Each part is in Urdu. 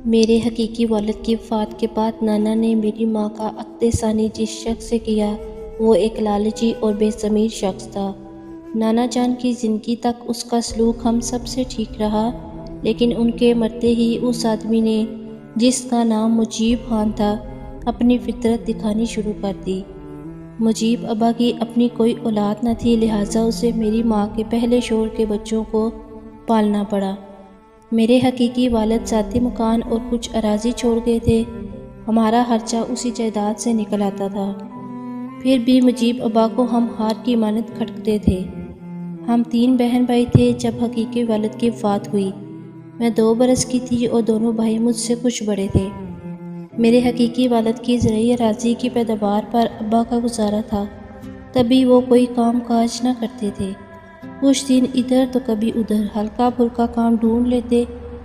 میرے حقیقی والد کی وفات کے بعد نانا نے میری ماں کا عقد ثانی جس شخص سے کیا وہ ایک لالچی اور بے ضمیر شخص تھا۔ نانا جان کی زندگی تک اس کا سلوک ہم سب سے ٹھیک رہا، لیکن ان کے مرتے ہی اس آدمی نے، جس کا نام مجیب خان تھا، اپنی فطرت دکھانی شروع کر دی۔ مجیب ابا کی اپنی کوئی اولاد نہ تھی، لہٰذا اسے میری ماں کے پہلے شوہر کے بچوں کو پالنا پڑا۔ میرے حقیقی والد ذاتی مکان اور کچھ اراضی چھوڑ گئے تھے، ہمارا خرچہ اسی جائیداد سے نکل آتا تھا۔ پھر بھی مجیب ابا کو ہم ہار کی مانند کھٹکتے تھے۔ ہم 3 بہن بھائی تھے جب حقیقی والد کی وفات ہوئی۔ میں 2 برس کی تھی اور دونوں بھائی مجھ سے کچھ بڑے تھے۔ میرے حقیقی والد کی زرعی اراضی کی پیداوار پر ابا کا گزارا تھا، تبھی وہ کوئی کام کاج نہ کرتے تھے۔ کچھ دن ادھر تو کبھی ادھر ہلکا پھلکا کام ڈھونڈ لیتے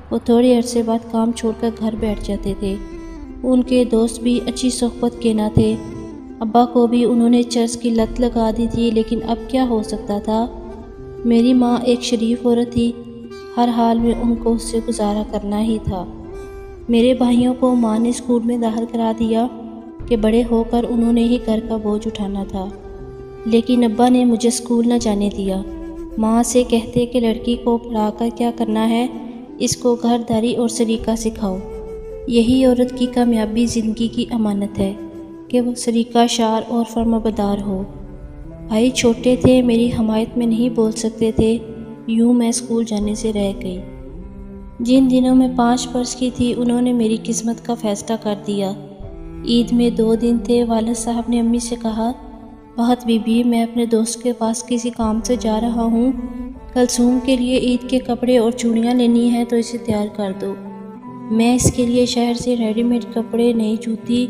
اور تھوڑے عرصے بعد کام چھوڑ کر گھر بیٹھ جاتے تھے۔ ان کے دوست بھی اچھی صحبت کے نہ تھے۔ ابا کو بھی انہوں نے چرس کی لت لگا دی تھی، لیکن اب کیا ہو سکتا تھا؟ میری ماں ایک شریف عورت تھی، ہر حال میں ان کو اس سے گزارا کرنا ہی تھا۔ میرے بھائیوں کو ماں نے اسکول میں داخل کرا دیا کہ بڑے ہو کر انہوں نے ہی گھر کا بوجھ اٹھانا تھا، لیکن ابا نے مجھے اسکول نہ جانے دیا۔ ماں سے کہتے کہ لڑکی کو پڑھا کر کیا کرنا ہے، اس کو گھر داری اور سلیقہ سکھاؤ۔ یہی عورت کی کامیابی زندگی کی امانت ہے کہ وہ سلیقہ شار اور فرمانبردار ہو۔ بھائی چھوٹے تھے، میری حمایت میں نہیں بول سکتے تھے، یوں میں اسکول جانے سے رہ گئی۔ جن دنوں میں 5 برس کی تھی انہوں نے میری قسمت کا فیصلہ کر دیا۔ عید میں 2 دن تھے، والد صاحب نے امی سے کہا، بہت بی بی، میں اپنے دوست کے پاس کسی کام سے جا رہا ہوں، کلثوم کے لیے عید کے کپڑے اور چوڑیاں لینی ہیں تو اسے تیار کر دو۔ میں اس کے لیے شہر سے ریڈی میڈ کپڑے، نئی جوتی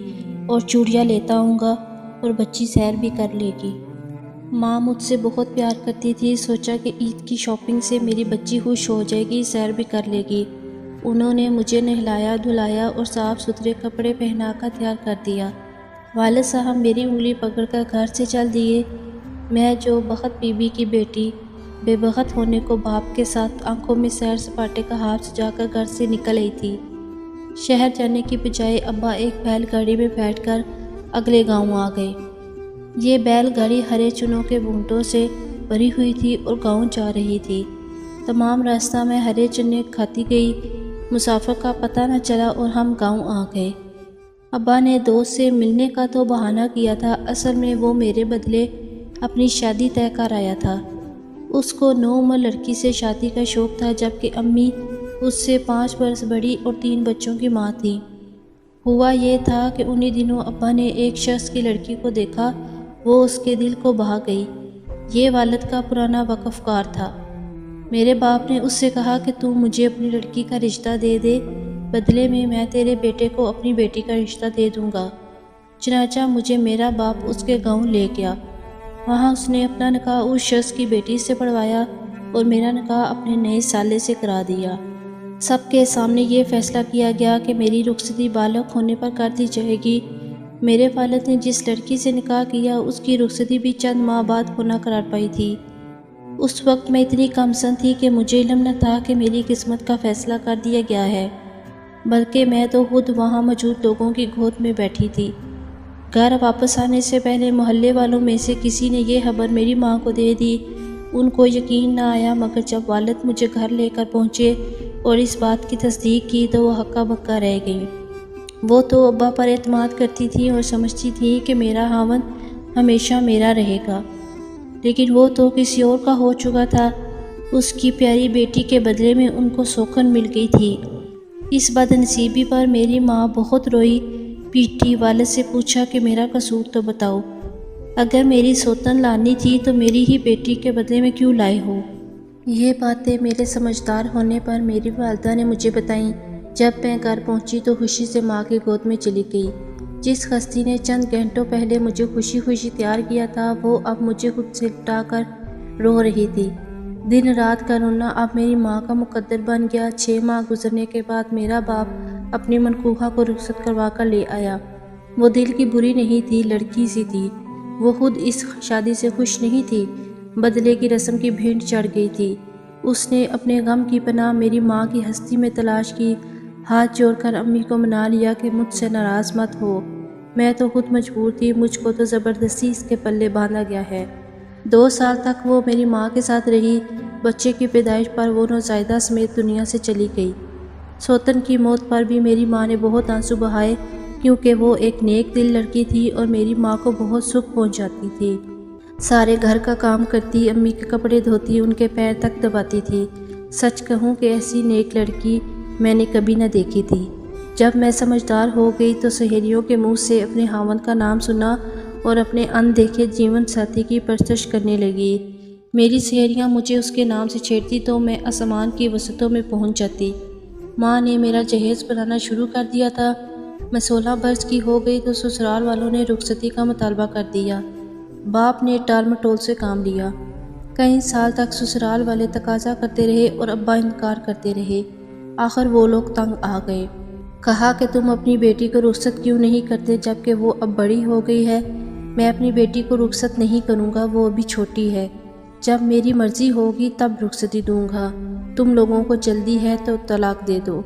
اور چوڑیاں لیتا آؤں گا اور بچی سیر بھی کر لے گی۔ ماں مجھ سے بہت پیار کرتی تھی، سوچا کہ عید کی شاپنگ سے میری بچی خوش ہو جائے گی، سیر بھی کر لے گی۔ انہوں نے مجھے نہلایا دھلایا اور صاف ستھرے کپڑے پہنا کر تیار کر دیا۔ والد صاحب میری انگلی پکڑ کر گھر سے چل دیے۔ میں جو بخت بی بی کی بیٹی، بے بخت ہونے کو باپ کے ساتھ آنکھوں میں سیر سپاٹے کا ہاتھ سجا کر گھر سے نکل آئی تھی۔ شہر جانے کی بجائے ابا ایک بیل گاڑی میں بیٹھ کر اگلے گاؤں آ گئے۔ یہ بیل گاڑی ہرے چنوں کے بھونٹوں سے بھری ہوئی تھی اور گاؤں جا رہی تھی۔ تمام راستہ میں ہرے چنے کھاتی گئی، مسافر کا پتہ نہ چلا اور ہم گاؤں آ گئے۔ ابا نے دوست سے ملنے کا تو بہانہ کیا تھا، اصل میں وہ میرے بدلے اپنی شادی طے کر آیا تھا۔ اس کو نوعمر لڑکی سے شادی کا شوق تھا، جبکہ امی اس سے 5 برس بڑی اور 3 بچوں کی ماں تھی۔ ہوا یہ تھا کہ انہی دنوں ابا نے ایک شخص کی لڑکی کو دیکھا، وہ اس کے دل کو بھا گئی۔ یہ والد کا پرانا وقف کار تھا۔ میرے باپ نے اس سے کہا کہ تو مجھے اپنی لڑکی کا رشتہ دے دے، بدلے میں تیرے بیٹے کو اپنی بیٹی کا رشتہ دے دوں گا۔ چنانچہ مجھے میرا باپ اس کے گاؤں لے گیا۔ وہاں اس نے اپنا نکاح اس شخص کی بیٹی سے پڑھوایا اور میرا نکاح اپنے نئے سالے سے کرا دیا۔ سب کے سامنے یہ فیصلہ کیا گیا کہ میری رخصتی بالغ ہونے پر کر دی جائے گی۔ میرے والد نے جس لڑکی سے نکاح کیا اس کی رخصتی بھی چند ماہ بعد ہونا قرار پائی تھی۔ اس وقت میں اتنی کم سن تھی کہ مجھے علم نہ تھا کہ میری قسمت کا فیصلہ کر دیا گیا ہے، بلکہ میں تو خود وہاں موجود لوگوں کی گود میں بیٹھی تھی۔ گھر واپس آنے سے پہلے محلے والوں میں سے کسی نے یہ خبر میری ماں کو دے دی۔ ان کو یقین نہ آیا، مگر جب والد مجھے گھر لے کر پہنچے اور اس بات کی تصدیق کی تو وہ ہکا بکا رہ گئیں۔ وہ تو ابا پر اعتماد کرتی تھیں اور سمجھتی تھیں کہ میرا خاوند ہمیشہ میرا رہے گا، لیکن وہ تو کسی اور کا ہو چکا تھا۔ اس کی پیاری بیٹی کے بدلے میں ان کو سوکن مل گئی تھی۔ اس بد نصیبی پر میری ماں بہت روئی پیٹی، والد سے پوچھا کہ میرا قصور تو بتاؤ، اگر میری سوتن لانی تھی تو میری ہی بیٹی کے بدلے میں کیوں لائے ہو؟ یہ باتیں میرے سمجھدار ہونے پر میری والدہ نے مجھے بتائیں۔ جب میں گھر پہنچی تو خوشی سے ماں کی گود میں چلی گئی۔ جس ہستی نے چند گھنٹوں پہلے مجھے خوشی خوشی تیار کیا تھا، وہ اب مجھے خود سے لٹا کر رو رہی تھی۔ دن رات کا رونا اب میری ماں کا مقدر بن گیا۔ 6 ماہ گزرنے کے بعد میرا باپ اپنی منقوہہ کو رخصت کروا کر لے آیا۔ وہ دل کی بری نہیں تھی، لڑکی سی تھی۔ وہ خود اس شادی سے خوش نہیں تھی، بدلے کی رسم کی بھینٹ چڑھ گئی تھی۔ اس نے اپنے غم کی پناہ میری ماں کی ہستی میں تلاش کی۔ ہاتھ جوڑ کر امی کو منا لیا کہ مجھ سے ناراض مت ہو، میں تو خود مجبور تھی، مجھ کو تو زبردستی اس کے پلے باندھا گیا ہے۔ 2 سال تک وہ میری ماں کے ساتھ رہی۔ بچے کی پیدائش پر وہ نوزائیدہ سمیت دنیا سے چلی گئی۔ سوتن کی موت پر بھی میری ماں نے بہت آنسو بہائے، کیونکہ وہ ایک نیک دل لڑکی تھی اور میری ماں کو بہت سکھ پہنچاتی تھی۔ سارے گھر کا کام کرتی، امی کے کپڑے دھوتی، ان کے پیر تک دباتی تھی۔ سچ کہوں کہ ایسی نیک لڑکی میں نے کبھی نہ دیکھی تھی۔ جب میں سمجھدار ہو گئی تو سہیلیوں کے منہ سے اپنے خاوند کا نام سنا اور اپنے اندیکھے جیون ساتھی کی پرستش کرنے لگی۔ میری سہیلیاں مجھے اس کے نام سے چھیڑتی تو میں آسمان کی وسعتوں میں پہنچ جاتی۔ ماں نے میرا جہیز بنانا شروع کر دیا تھا۔ میں 16 برس کی ہو گئی تو سسرال والوں نے رخصتی کا مطالبہ کر دیا۔ باپ نے ٹال مٹول سے کام لیا۔ کئی سال تک سسرال والے تقاضا کرتے رہے اور ابا انکار کرتے رہے۔ آخر وہ لوگ تنگ آ گئے۔ کہا کہ تم اپنی بیٹی کو رخصت کیوں نہیں کرتے جبکہ وہ اب بڑی ہو گئی ہے؟ میں اپنی بیٹی کو رخصت نہیں کروں گا، وہ ابھی چھوٹی ہے۔ جب میری مرضی ہوگی تب رخصتی دوں گا۔ تم لوگوں کو جلدی ہے تو طلاق دے دو۔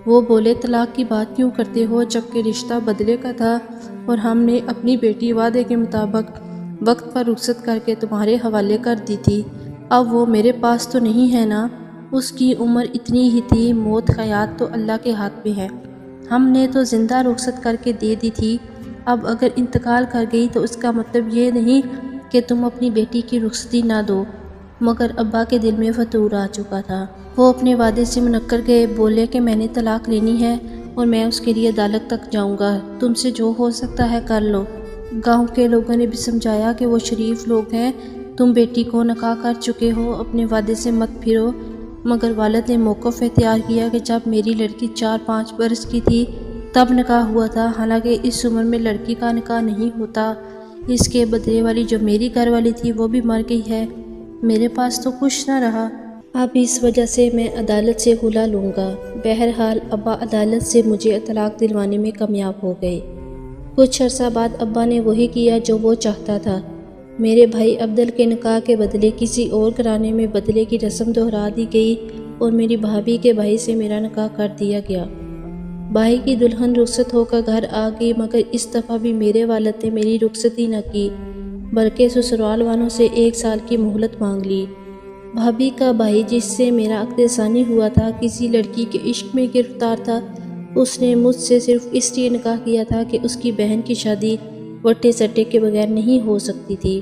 وہ بولے طلاق کی بات کیوں کرتے ہو جبکہ رشتہ بدلے کا تھا اور ہم نے اپنی بیٹی وعدے کے مطابق وقت پر رخصت کر کے تمہارے حوالے کر دی تھی۔ اب وہ میرے پاس تو نہیں ہے نا، اس کی عمر اتنی ہی تھی، موت حیات تو اللہ کے ہاتھ میں ہے۔ ہم نے تو زندہ رخصت کر کے دے دی تھی، اب اگر انتقال کر گئی تو اس کا مطلب یہ نہیں کہ تم اپنی بیٹی کی رخصتی نہ دو۔ مگر ابا کے دل میں فتور آ چکا تھا۔ وہ اپنے وعدے سے منکر گئے، بولے کہ میں نے طلاق لینی ہے اور میں اس کے لیے عدالت تک جاؤں گا، تم سے جو ہو سکتا ہے کر لو۔ گاؤں کے لوگوں نے بھی سمجھایا کہ وہ شریف لوگ ہیں، تم بیٹی کو نکاح کر چکے ہو، اپنے وعدے سے مت پھرو۔ مگر والد نے موقف اختیار کیا کہ جب میری لڑکی 4-5 برس کی تھی تب نکاح ہوا تھا، حالانکہ اس عمر میں لڑکی کا نکاح نہیں ہوتا۔ اس کے بدلے والی جو میری گھر والی تھی وہ بھی مر گئی ہے، میرے پاس تو کچھ نہ رہا۔ اب اس وجہ سے میں عدالت سے خلا لوں گا۔ بہرحال ابا عدالت سے مجھے طلاق دلوانے میں کامیاب ہو گئے۔ کچھ عرصہ بعد ابا نے وہی کیا جو وہ چاہتا تھا۔ میرے بھائی عبدل کے نکاح کے بدلے کسی اور گھرانے میں بدلے کی رسم دہرا دی گئی اور میری بھابھی کے بھائی سے میرا نکاح کر دیا گیا۔ بھائی کی دلہن رخصت ہو کر گھر آ گئی، مگر اس دفعہ بھی میرے والد نے میری رخصتی نہ کی بلکہ سسرال والوں سے 1 سال کی مہلت مانگ لی۔ بھابھی کا بھائی جس سے میرا عقد ثانی ہوا تھا کسی لڑکی کے عشق میں گرفتار تھا، اس نے مجھ سے صرف اس لیے نکاح کیا تھا کہ اس کی بہن کی شادی وٹے سٹے کے بغیر نہیں ہو سکتی تھی۔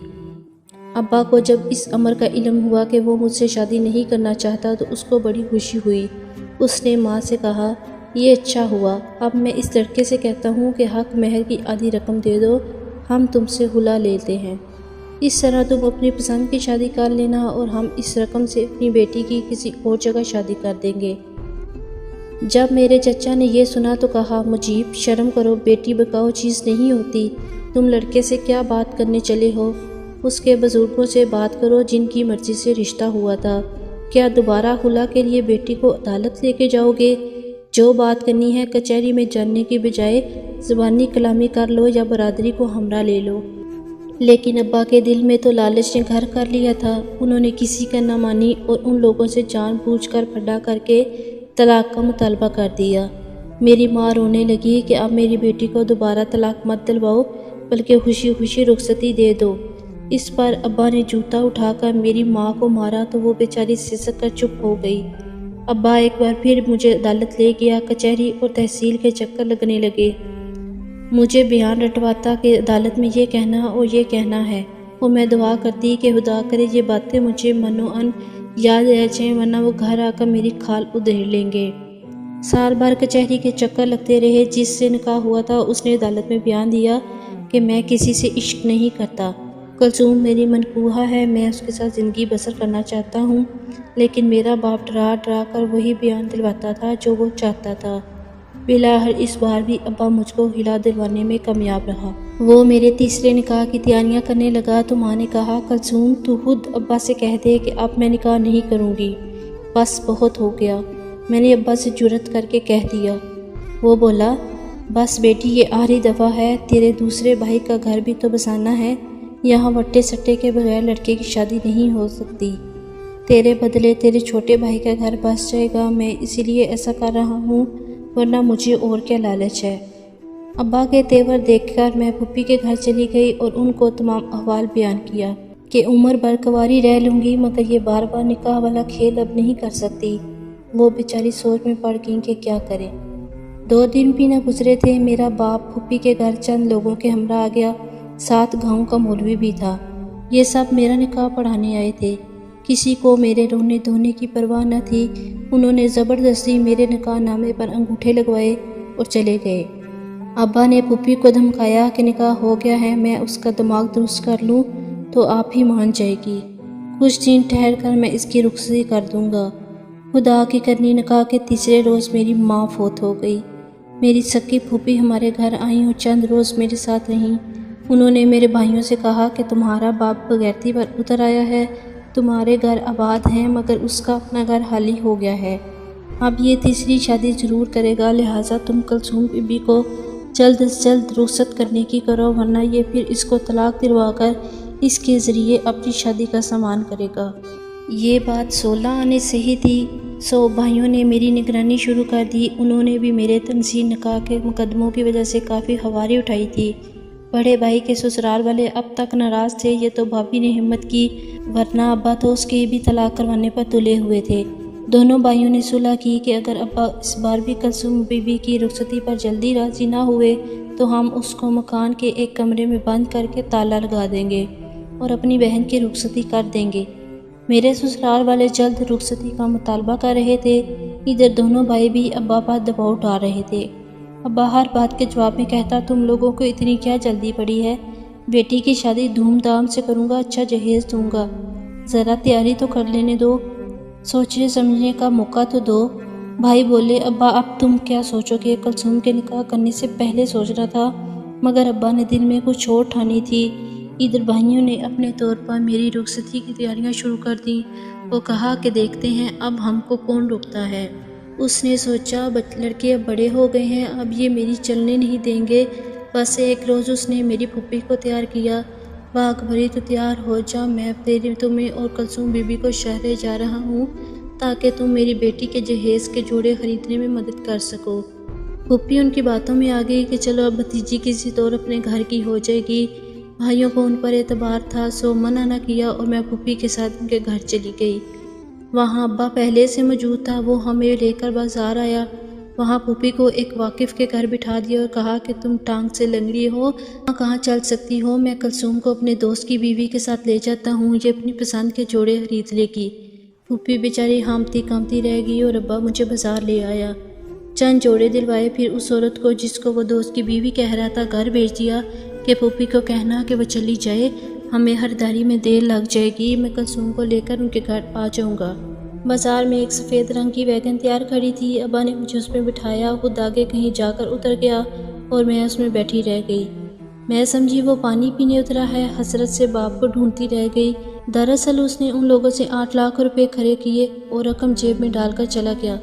ابا کو جب اس امر کا علم ہوا کہ وہ مجھ سے شادی نہیں کرنا چاہتا تو اس کو بڑی خوشی ہوئی۔ اس نے ماں سے کہا، یہ اچھا ہوا، اب میں اس لڑکے سے کہتا ہوں کہ حق مہر کی آدھی رقم دے دو، ہم تم سے خلا لیتے ہیں۔ اس طرح تم اپنی پسند کی شادی کر لینا اور ہم اس رقم سے اپنی بیٹی کی کسی اور جگہ شادی کر دیں گے۔ جب میرے چچا نے یہ سنا تو کہا، مجیب شرم کرو، بیٹی بکاؤ چیز نہیں ہوتی، تم لڑکے سے کیا بات کرنے چلے ہو؟ اس کے بزرگوں سے بات کرو جن کی مرضی سے رشتہ ہوا تھا۔ کیا دوبارہ خلا کے لیے بیٹی کو عدالت لے کے جاؤ گے؟ جو بات کرنی ہے کچہری میں جاننے کی بجائے زبانی کلامی کر لو یا برادری کو ہمراہ لے لو۔ لیکن ابا کے دل میں تو لالچ نے گھر کر لیا تھا، انہوں نے کسی کا نہ مانی اور ان لوگوں سے جان بوجھ کر پھڈا کر کے طلاق کا مطالبہ کر دیا۔ میری ماں رونے لگی کہ اب میری بیٹی کو دوبارہ طلاق مت دلواؤ بلکہ خوشی خوشی رخصتی دے دو۔ اس پر ابا نے جوتا اٹھا کر میری ماں کو مارا تو وہ بیچاری سسک کر چپ ہو گئی۔ ابا ایک بار پھر مجھے عدالت لے گیا، کچہری اور تحصیل کے چکر لگنے لگے۔ مجھے بیان رٹواتا کہ عدالت میں یہ کہنا اور یہ کہنا ہے، اور میں دعا کرتی کہ خدا کرے یہ باتیں مجھے من و ان یاد رہ جائیں ورنہ وہ گھر آ کر میری کھال ادھیڑ لیں گے۔ سال بھر کچہری کے چکر لگتے رہے۔ جس سے نکاح ہوا تھا اس نے عدالت میں بیان دیا کہ میں کسی سے عشق نہیں کرتا، کلثوم میری منکوحہ ہے، میں اس کے ساتھ زندگی بسر کرنا چاہتا ہوں۔ لیکن میرا باپ ڈرا ڈرا کر وہی بیان دلواتا تھا جو وہ چاہتا تھا۔ بالآخر اس بار بھی ابا مجھ کو ہلا دلوانے میں کامیاب رہا۔ وہ میرے تیسرے نکاح کی تیاریاں کرنے لگا تو ماں نے کہا، کلثوم تو خود ابا سے کہہ دے کہ اب میں نکاح نہیں کروں گی، بس بہت ہو گیا۔ میں نے ابا سے جرأت کر کے کہہ دیا۔ وہ بولا، بس بیٹی یہ آخری دفعہ ہے، تیرے دوسرے بھائی کا گھر بھی تو بسانا ہے، یہاں وٹے سٹے کے بغیر لڑکے کی شادی نہیں ہو سکتی۔ تیرے بدلے تیرے چھوٹے بھائی کا گھر بس جائے گا، میں اسی لیے ایسا کر رہا ہوں ورنہ مجھے اور کیا لالچ ہے۔ ابا کے تیور دیکھ کر میں پھوپھی کے گھر چلی گئی اور ان کو تمام احوال بیان کیا کہ عمر بھر کنواری رہ لوں گی مگر یہ بار بار نکاح والا کھیل اب نہیں کر سکتی۔ وہ بیچاری سوچ میں پڑ گئیں کہ کیا کریں۔ 2 دن بھی نہ گزرے تھے، میرا باپ پھوپھی کے گھر چند لوگوں کے ہمراہ آ گیا، ساتھ گاؤں کا مولوی بھی تھا۔ یہ سب میرا نکاح پڑھانے آئے تھے۔ کسی کو میرے رونے دھونے کی پرواہ نہ تھی۔ انہوں نے زبردستی میرے نکاح نامے پر انگوٹھے لگوائے اور چلے گئے۔ ابا نے پھوپھی کو دھمکایا کہ نکاح ہو گیا ہے، میں اس کا دماغ درست کر لوں تو آپ ہی مان جائے گی، کچھ دن ٹھہر کر میں اس کی رخصتی کر دوں گا۔ خدا کی کرنی نکاح کے تیسرے روز میری ماں فوت ہو گئی۔ میری سکی پھوپھی ہمارے گھر آئیں اور چند روز میرے ساتھ رہیں۔ انہوں نے میرے بھائیوں سے کہا کہ تمہارا باپ بغیرتی پر اتر آیا ہے، تمہارے گھر آباد ہیں مگر اس کا اپنا گھر خالی ہو گیا ہے، اب یہ تیسری شادی ضرور کرے گا، لہٰذا تم کلثوم بی بی کو جلد از جلد رخصت کرنے کی کرو ورنہ یہ پھر اس کو طلاق دلوا کر اس کے ذریعے اپنی شادی کا سامان کرے گا۔ یہ بات 16 آنے سے ہی تھی، سو بھائیوں نے میری نگرانی شروع کر دی۔ انہوں نے بھی میرے تنزیل نکاح کے مقدموں کی وجہ سے کافی خواری اٹھائی تھی۔ بڑے بھائی کے سسرال والے اب تک ناراض تھے، یہ تو بھابھی نے ہمت کی، ورنہ ابا تو اس کی بھی طلاق کروانے پر تلے ہوئے تھے۔ دونوں بھائیوں نے صلح کی کہ اگر ابا اس بار بھی کلثوم بی بی کی رخصتی پر جلدی راضی نہ ہوئے تو ہم اس کو مکان کے ایک کمرے میں بند کر کے تالا لگا دیں گے اور اپنی بہن کی رخصتی کر دیں گے۔ میرے سسرال والے جلد رخصتی کا مطالبہ کر رہے تھے، ادھر دونوں بھائی بھی ابا پر دباؤ ڈال رہے تھے۔ ابا ہر بات کے جواب میں کہتا تم لوگوں کو اتنی کیا جلدی پڑی ہے، بیٹی کی شادی دھوم دھام سے کروں گا، اچھا جہیز دوں گا، ذرا تیاری تو کر لینے دو، سوچنے سمجھنے کا موقع تو دو۔ بھائی بولے ابا اب تم کیا سوچو گے، کلثوم کے نکاح کرنے سے پہلے سوچنا تھا، مگر ابا نے دل میں کچھ اور ٹھانی تھی۔ ادھر بھائیوں نے اپنے طور پر میری رخصتی کی تیاریاں شروع کر دیں۔ وہ کہا کہ دیکھتے ہیں اب ہم کو کون روکتا ہے۔ اس نے سوچا لڑکے اب بڑے ہو گئے ہیں، اب یہ میری چلنے نہیں دیں گے۔ بس ایک روز اس نے میری پھوپھی کو تیار کیا، بھاگ بھری تو تیار ہو جا، میں تمہیں اور کلثوم بی بی کو شہر جا رہا ہوں تاکہ تم میری بیٹی کے جہیز کے جوڑے خریدنے میں مدد کر سکو۔ پھوپھی ان کی باتوں میں آ گئی کہ چلو اب بھتیجی کسی طور اپنے گھر کی ہو جائے گی۔ بھائیوں کو ان پر اعتبار تھا، سو منع نہ کیا اور میں پھوپھی کے ساتھ ان کے گھر چلی گئی۔ وہاں ابا پہلے سے موجود تھا، وہ ہمیں لے کر بازار آیا۔ وہاں پھوپھی کو ایک واقف کے گھر بٹھا دیا اور کہا کہ تم ٹانگ سے لنگڑی ہو، وہاں کہاں چل سکتی ہو، میں کلثوم کو اپنے دوست کی بیوی کے ساتھ لے جاتا ہوں، یہ اپنی پسند کے جوڑے خرید لے گی۔ پھوپھی بیچاری ہامتی کامتی رہ گئی اور ابا مجھے بازار لے آیا، چند جوڑے دلوائے، پھر اس عورت کو جس کو وہ دوست کی بیوی کہہ رہا تھا گھر بھیج دیا کہ پھوپھی کو کہنا کہ وہ چلی جائے، ہمیں خریداری میں دیر لگ جائے گی، میں کلثوم کو لے کر ان کے گھر آ جاؤں گا۔ بازار میں ایک سفید رنگ کی ویگن تیار کھڑی تھی، ابا نے مجھے اس میں بٹھایا، خود آگے کہیں جا کر اتر گیا اور میں اس میں بیٹھی رہ گئی۔ میں سمجھی وہ پانی پینے اترا ہے، حسرت سے باپ کو ڈھونڈتی رہ گئی۔ دراصل اس نے ان لوگوں سے 8 لاکھ روپے کھڑے کیے اور رقم جیب میں ڈال کر چلا گیا۔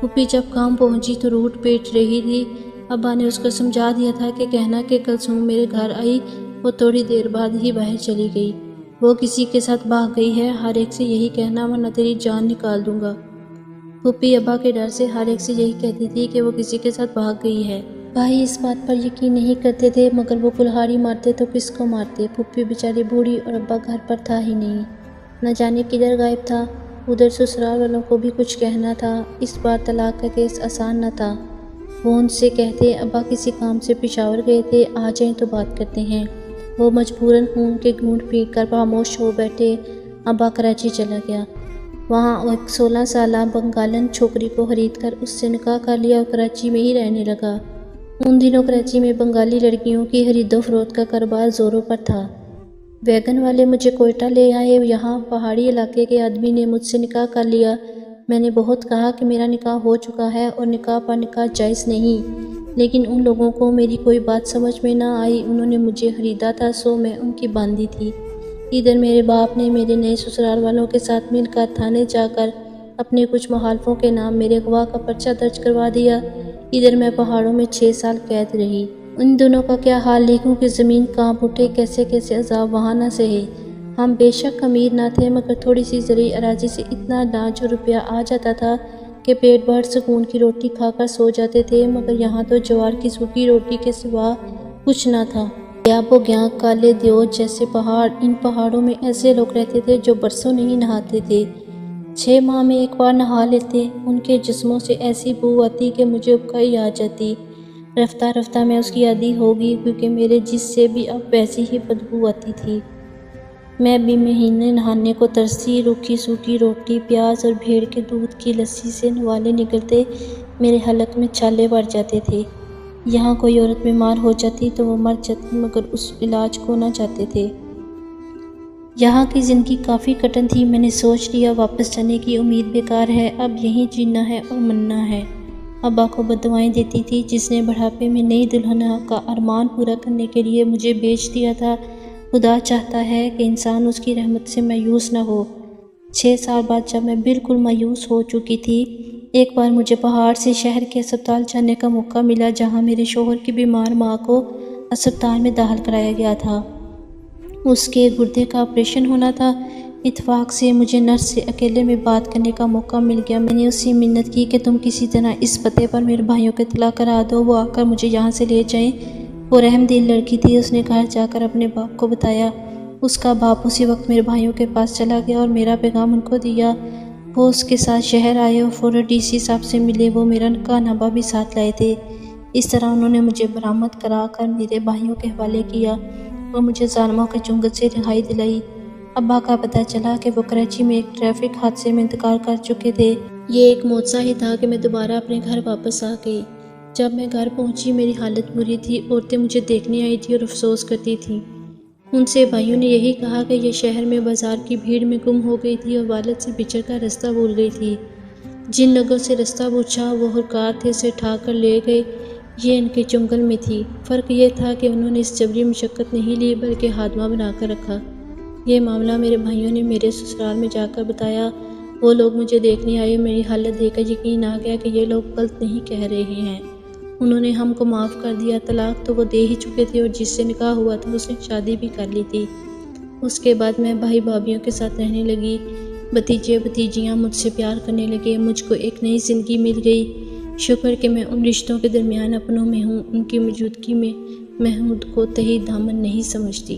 پھوپھی جب کام پہنچی تو روٹ پیٹ رہی تھی۔ ابا نے اس کو سمجھا دیا تھا کہ کہنا کہ کلثوم میرے گھر آئی، وہ تھوڑی دیر بعد ہی باہر چلی گئی، وہ کسی کے ساتھ بھاگ گئی ہے، ہر ایک سے یہی کہنا ورنہ تیری جان نکال دوں گا۔ پھوپھی ابا کے ڈر سے ہر ایک سے یہی کہتی تھی کہ وہ کسی کے ساتھ بھاگ گئی ہے۔ بھائی اس بات پر یقین نہیں کرتے تھے مگر وہ کلہاڑی مارتے تو کس کو مارتے، پھوپھی بیچاری بوڑھی اور ابا گھر پر تھا ہی نہیں، نہ جانے کدھر غائب تھا۔ ادھر سسرال والوں کو بھی کچھ کہنا تھا، اس بار طلاق کا کیس آسان نہ تھا۔ وہ ان سے کہتے ابا کسی کام سے پشاور گئے تھے، آ جائیں تو بات کرتے ہیں۔ وہ مجبوراً خون کے گھونٹ پی کر خاموش ہو بیٹھے۔ ابا کراچی چلا گیا، وہاں ایک 16 سالہ بنگالن چھوکری کو خرید کر اس سے نکاح کر لیا اور کراچی میں ہی رہنے لگا۔ ان دنوں کراچی میں بنگالی لڑکیوں کی خرید و فروخت کا کاروبار زوروں پر تھا۔ ویگن والے مجھے کوئٹہ لے آئے، یہاں پہاڑی علاقے کے آدمی نے مجھ سے نکاح کر لیا۔ میں نے بہت کہا کہ میرا نکاح ہو چکا ہے اور نکاح پر نکاح جائز نہیں، لیکن ان لوگوں کو میری کوئی بات سمجھ میں نہ آئی، انہوں نے مجھے خریدا تھا سو میں ان کی باندھی تھی۔ ادھر میرے باپ نے میرے نئے سسرال والوں کے ساتھ مل کر تھانے جا کر اپنے کچھ مخالفوں کے نام میرے اغوا کا پرچہ درج کروا دیا۔ ادھر میں پہاڑوں میں 6 سال قید رہی۔ ان دنوں کا کیا حال لکھوں کہ زمین کانپ اٹھے، کیسے کیسے عذاب وہاں نہ سہے۔ ہم بے شک امیر نہ تھے مگر تھوڑی سی زرعی اراضی سے اتنا اناج اور روپیہ آ جاتا تھا کہ پیٹ بھر سکون کی روٹی کھا کر سو جاتے تھے، مگر یہاں تو جوار کی سوکھی روٹی کے سوا کچھ نہ تھا۔ گیاب و گیاں کالے دیو جیسے پہاڑ، ان پہاڑوں میں ایسے لوگ رہتے تھے جو برسوں نہیں نہاتے تھے، 6 ماہ میں ایک بار نہا لیتے۔ ان کے جسموں سے ایسی بو آتی کہ مجھے اکائی آ جاتی۔ رفتہ رفتہ میں اس کی عادی ہو گئی، کیونکہ میرے جسم سے بھی اب ویسی ہی بدبو آتی تھی۔ میں بھی مہینے نہانے کو ترسی۔ روکھی سوکھی روٹی، پیاز اور بھیڑ کے دودھ کی لسی سے نوالے نکلتے، میرے حلق میں چھالے بڑھ جاتے تھے۔ یہاں کوئی عورت بیمار ہو جاتی تو وہ مر جاتی، مگر اس علاج کو نہ چاہتے تھے۔ یہاں کی زندگی کافی کٹن تھی۔ میں نے سوچ لیا واپس جانے کی امید بیکار ہے، اب یہیں جینا ہے اور مرنا ہے۔ ابا کو بددعائیں دیتی تھی، جس نے بڑھاپے میں نئی دلہنہ کا ارمان پورا کرنے کے لیے مجھے بیچ دیا تھا۔ خدا چاہتا ہے کہ انسان اس کی رحمت سے مایوس نہ ہو۔ 6 سال بعد جب میں بالکل مایوس ہو چکی تھی، ایک بار مجھے پہاڑ سے شہر کے اسپتال جانے کا موقع ملا، جہاں میرے شوہر کی بیمار ماں کو اسپتال میں داخل کرایا گیا تھا۔ اس کے گردے کا آپریشن ہونا تھا۔ اتفاق سے مجھے نرس سے اکیلے میں بات کرنے کا موقع مل گیا۔ میں نے اس سے منت کی کہ تم کسی طرح اس پتے پر میرے بھائیوں کو اطلاع کرا دو، وہ آ کر مجھے یہاں سے لے جائیں۔ وہ رحم دل لڑکی تھی۔ اس نے گھر جا کر اپنے باپ کو بتایا۔ اس کا باپ اسی وقت میرے بھائیوں کے پاس چلا گیا اور میرا پیغام ان کو دیا۔ وہ اس کے ساتھ شہر آئے اور فوراً ڈی سی صاحب سے ملے۔ وہ میرا نکاح نامہ بھی ساتھ لائے تھے۔ اس طرح انہوں نے مجھے برآمد کرا کر میرے بھائیوں کے حوالے کیا اور مجھے ظالموں کے چنگل سے رہائی دلائی۔ ابا کا پتہ چلا کہ وہ کراچی میں ایک ٹریفک حادثے میں انتقال کر چکے تھے۔ یہ ایک معجزہ ہی تھا کہ میں دوبارہ اپنے گھر واپس آ گئی۔ جب میں گھر پہنچی میری حالت بری تھی۔ عورتیں مجھے دیکھنے آئی تھیں اور افسوس کرتی تھیں۔ ان سے بھائیوں نے یہی کہا کہ یہ شہر میں بازار کی بھیڑ میں گم ہو گئی تھی اور والد سے بچھڑ کر راستہ بھول گئی تھی۔ جن لوگوں سے راستہ پوچھا وہ ہرکار تھے، اسے اٹھا کر لے گئے۔ یہ ان کے چنگل میں تھی۔ فرق یہ تھا کہ انہوں نے اس جبری مشقت نہیں لی، بلکہ خاتمہ بنا کر رکھا۔ یہ معاملہ میرے بھائیوں نے میرے سسرال میں جا کر بتایا۔ وہ لوگ مجھے دیکھنے آئے اور میری حالت دیکھ کر یقین آ گیا کہ یہ لوگ غلط نہیں کہہ رہے ہیں۔ انہوں نے ہم کو معاف کر دیا۔ طلاق تو وہ دے ہی چکے تھے اور جس سے نکاح ہوا تھا اس نے شادی بھی کر لی تھی۔ اس کے بعد میں بھائی بھابھیوں کے ساتھ رہنے لگی۔ بھتیجے بھتیجیاں مجھ سے پیار کرنے لگے۔ مجھ کو ایک نئی زندگی مل گئی۔ شکر کہ میں ان رشتوں کے درمیان اپنوں میں ہوں، ان کی موجودگی میں محمود کو تہی دامن نہیں سمجھتی۔